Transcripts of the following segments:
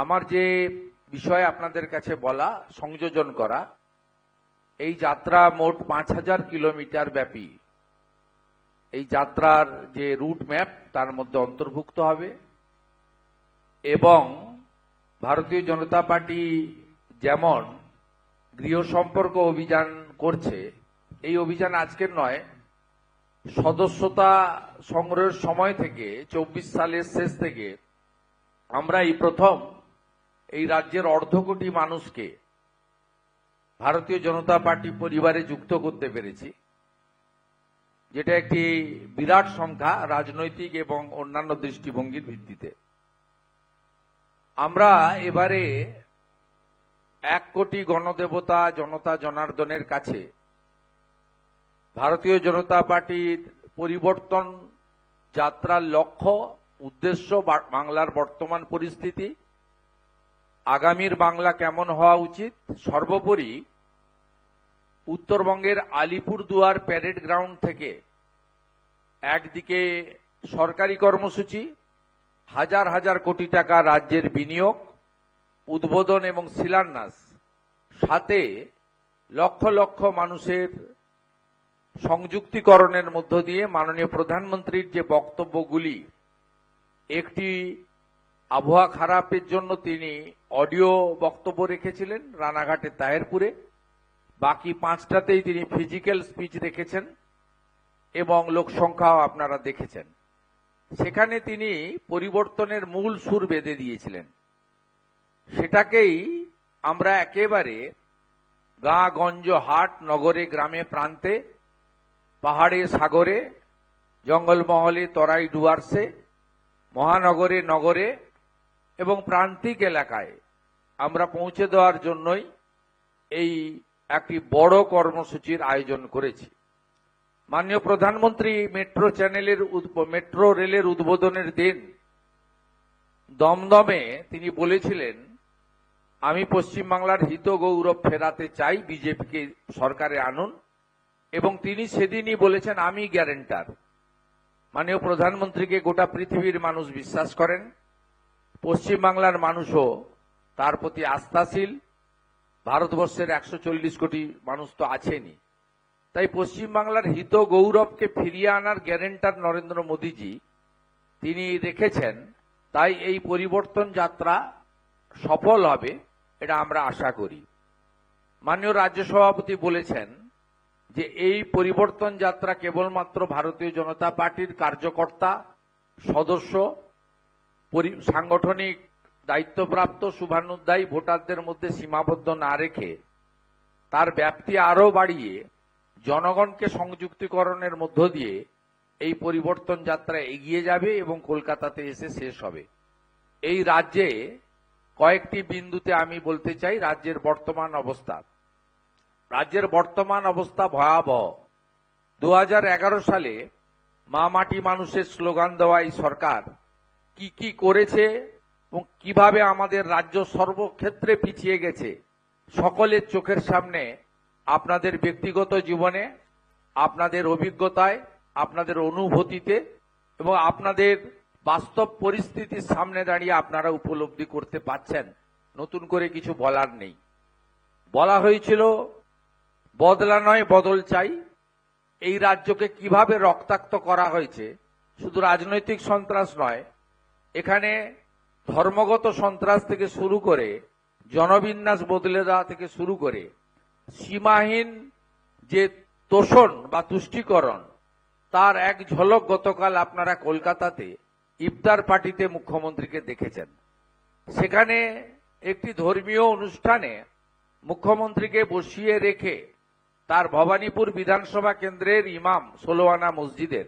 আমার যে বিষয় আপনাদের কাছে বলা সংযোজন করা, এই যাত্রা মোট ৫,০০০ কিলোমিটার ব্যাপী। এই যাত্রার যে রুট ম্যাপ তার মধ্যে অন্তর্ভুক্ত হবে এবং ভারতীয় জনতা পার্টি যেমন গৃহ সম্পর্ক অভিযান করছে, এই অভিযান আজকের নয়, সদস্যতা সংগ্রহের সময় থেকে ২৪ সালের শেষ থেকে আমরা এই প্রথম এই রাজ্যের ১.৫ কোটি মানুষকে ভারতীয় জনতা পার্টি পরিবারে যুক্ত করতে পেরেছি, যেটা একটি বিরাট সংখ্যা রাজনৈতিক এবং অন্যান্য দৃষ্টিভঙ্গির ভিত্তিতে। আমরা এবারে ১ কোটি গণদেবতা জনতা জনার্দনের কাছে ভারতীয় জনতা পার্টির পরিবর্তন যাত্রার লক্ষ্য, উদ্দেশ্য, বাংলার বর্তমান পরিস্থিতি, আগামীর বাংলা কেমন হওয়া উচিত, সর্বোপরি উত্তরবঙ্গের আলিপুরদুয়ার প্যারেড গ্রাউন্ড থেকে একদিকে সরকারি কর্মসূচি, হাজার হাজার কোটি টাকা রাজ্যের বিনিয়োগ, উদ্বোধন এবং শিলান্যাস, সাথে লক্ষ লক্ষ মানুষের সংযুক্তিকরণের মধ্য দিয়ে মাননীয় প্রধানমন্ত্রীর যে বক্তব্যগুলি, একটি আবহাওয়া খারাপের জন্য তিনি অডিও বক্তব্য রেখেছিলেন রানাঘাটের তাহেরপুরে, বাকি ৫টাতেই তিনি ফিজিক্যাল স্পিচ রেখেছেন এবং লোকসংখ্যাও আপনারা দেখেছেন। সেখানে তিনি পরিবর্তনের মূল সুর বেঁধে দিয়েছিলেন। সেটাকেই আমরা একেবারে গাঁ-গঞ্জ, হাট, নগরে, গ্রামে, প্রান্তে, পাহাড়ে, সাগরে, জঙ্গলমহলে, তরাই, ডুয়ার্সে, মহানগরে, নগরে এবং প্রান্তিক এলাকায় আমরা পৌঁছে দেওয়ার জন্যই এই একটি বড় কর্মসূচির আয়োজন করেছি। মাননীয় প্রধানমন্ত্রী মেট্রো রেলের উদ্বোধনের দিন দমদমে তিনি বলেছিলেন, আমি পশ্চিমবাংলার হিত গৌরব ফেরাতে চাই, বিজেপিকে সরকারে আনুন, এবং তিনি সেদিনই বলেছেন আমি গ্যারেন্টার। মাননীয় প্রধানমন্ত্রীকে গোটা পৃথিবীর মানুষ বিশ্বাস করেন, পশ্চিমবাংলার মানুষও তার প্রতি আস্থাশীল। ভারতবর্ষের ১৪০ কোটি মানুষ তো আছেনই, তাই পশ্চিমবাংলার হিত গৌরবকে ফিরিয়ে আনার গ্যারেন্টার নরেন্দ্র মোদীজি তিনি রেখেছেন। তাই এই পরিবর্তন যাত্রা সফল হবে, এটা আমরা আশা করি। মাননীয় রাজ্য সভাপতি বলেছেন যে এই পরিবর্তন যাত্রা কেবলমাত্র ভারতীয় জনতা পার্টির কার্যকর্তা, সদস্য, সাংগঠনিক দায়িত্বপ্রাপ্ত শুভানুধ্যায়ী ভোটারদের মধ্যে সীমাবদ্ধ না রেখে তার ব্যাপ্তি আরও বাড়িয়ে জনগণকে সংযুক্তিকরণের মধ্য দিয়ে এই পরিবর্তন যাত্রা এগিয়ে যাবে এবং কলকাতাতে এসে শেষ হবে। এই রাজ্যে কয়েকটি বিন্দুতে আমি বলতে চাই রাজ্যের বর্তমান অবস্থা। রাজ্যের বর্তমান অবস্থা ভয়াবহ। ২০১১ সালে মা মাটি মানুষের স্লোগান দেওয়া এই সরকার কি কি করেছে এবং কিভাবে আমাদের রাজ্য সর্বক্ষেত্রে পিছিয়ে গেছে সকলের চোখের সামনে, আপনাদের ব্যক্তিগত জীবনে, আপনাদের অভিজ্ঞতায়, আপনাদের অনুভূতিতে এবং আপনাদের বাস্তব পরিস্থিতির সামনে দাঁড়িয়ে আপনারা উপলব্ধি করতে পারছেন। নতুন করে কিছু বলার নেই। বলা হয়েছিল বদলা নয় বদল চাই। এই রাজ্যকে কিভাবে রক্তাক্ত করা হয়েছে, শুধু রাজনৈতিক সন্ত্রাস নয়, এখানে ধর্মগত সন্ত্রাস থেকে শুরু করে জনবিন্যাস বদলে দেওয়া থেকে শুরু করে সীমাহীন যে তোষণ বা তুষ্টিকরণ, তার এক ঝলক গতকাল আপনারা কলকাতাতে ইফতার পার্টিতে মুখ্যমন্ত্রীকে দেখেছেন। সেখানে একটি ধর্মীয় অনুষ্ঠানে মুখ্যমন্ত্রীকে বসিয়ে রেখে তার ভবানীপুর বিধানসভা কেন্দ্রের ইমাম ১৬ আনা মসজিদের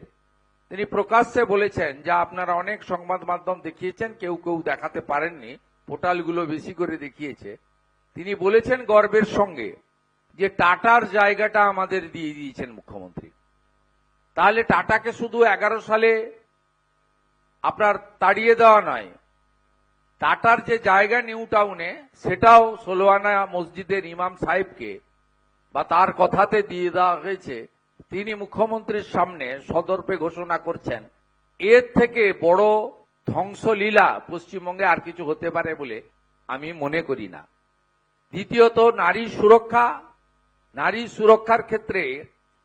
তিনি প্রকাশ্যে বলেছেন, যা আপনারা অনেক সংবাদ মাধ্যম দেখিয়েছেন, কেউ কেউ দেখাতে পারেননি, পোর্টালগুলো বেশি করে দেখিয়েছে। তিনি বলেছেন গর্বের সঙ্গে যে টাটার জায়গাটা আমাদের দিয়ে দিয়েছেন মুখ্যমন্ত্রী। তাহলে টাটাকে শুধু 11 সালে আপনার তাড়িয়ে দেওয়া নয়, টাটার যে জায়গা নিউ টাউনে সেটাও ১৬ আনা মসজিদের ইমাম সাহেবকে বা তার কথাতে দিয়ে দেওয়া হয়েছে। তিনি মুখ্যমন্ত্রীর সামনে সদর্পে ঘোষণা করছেন, এর থেকে বড় ধ্বংসলীলা পশ্চিমবঙ্গে আর কিছু হতে পারে বলে আমি মনে করি না। দ্বিতীয়ত, নারী সুরক্ষার ক্ষেত্রে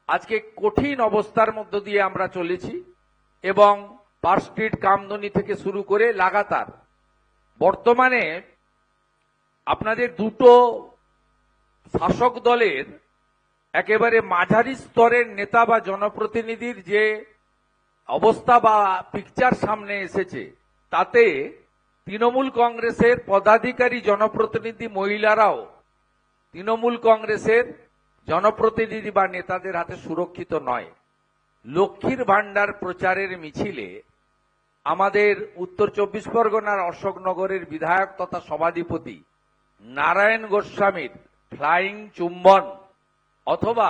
আজকে কঠিন অবস্থার মধ্য দিয়ে আমরা চলেছি এবং পার্ক স্ট্রিট কামদুনি থেকে শুরু করে লাগাতার বর্তমানে আপনাদের দুটো শাসক দলের একেবারে মাঝারি স্তরের নেতা বা জনপ্রতিনিধির যে অবস্থা বা পিকচার সামনে এসেছে, তাতে তৃণমূল কংগ্রেসের পদাধিকারী জনপ্রতিনিধি মহিলারাও তৃণমূল কংগ্রেসের জনপ্রতিনিধি বা নেতাদের হাতে সুরক্ষিত নয়। লক্ষ্মীর ভাণ্ডার প্রচারের মিছিলে আমাদের উত্তর 24 পরগনার অশোকনগরের বিধায়ক তথা সভাধিপতি নারায়ণ গোস্বামীর ফ্লাইং চুম্বন অথবা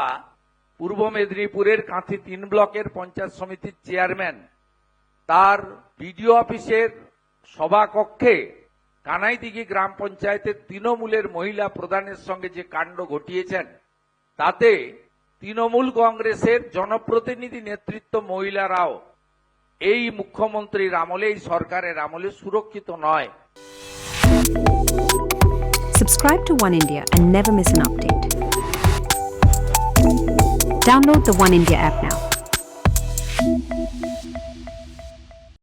পূর্ব মেদিনীপুরের কাঁথি 3 ব্লকের পঞ্চায়েত সমিতির চেয়ারম্যান তার বিডিও অফিসের সভাকক্ষে কানাইদিঘি গ্রাম পঞ্চায়েতের তৃণমূলের মহিলা প্রধানের সঙ্গে যে কাণ্ড ঘটিয়েছেন, তাতে তৃণমূল কংগ্রেসের জনপ্রতিনিধি নেতৃত্ব মহিলারাও এই মুখ্যমন্ত্রীর আমলে, এই সরকারের আমলে সুরক্ষিত নয়। Subscribe to One India and never miss an update. Download the One India app now.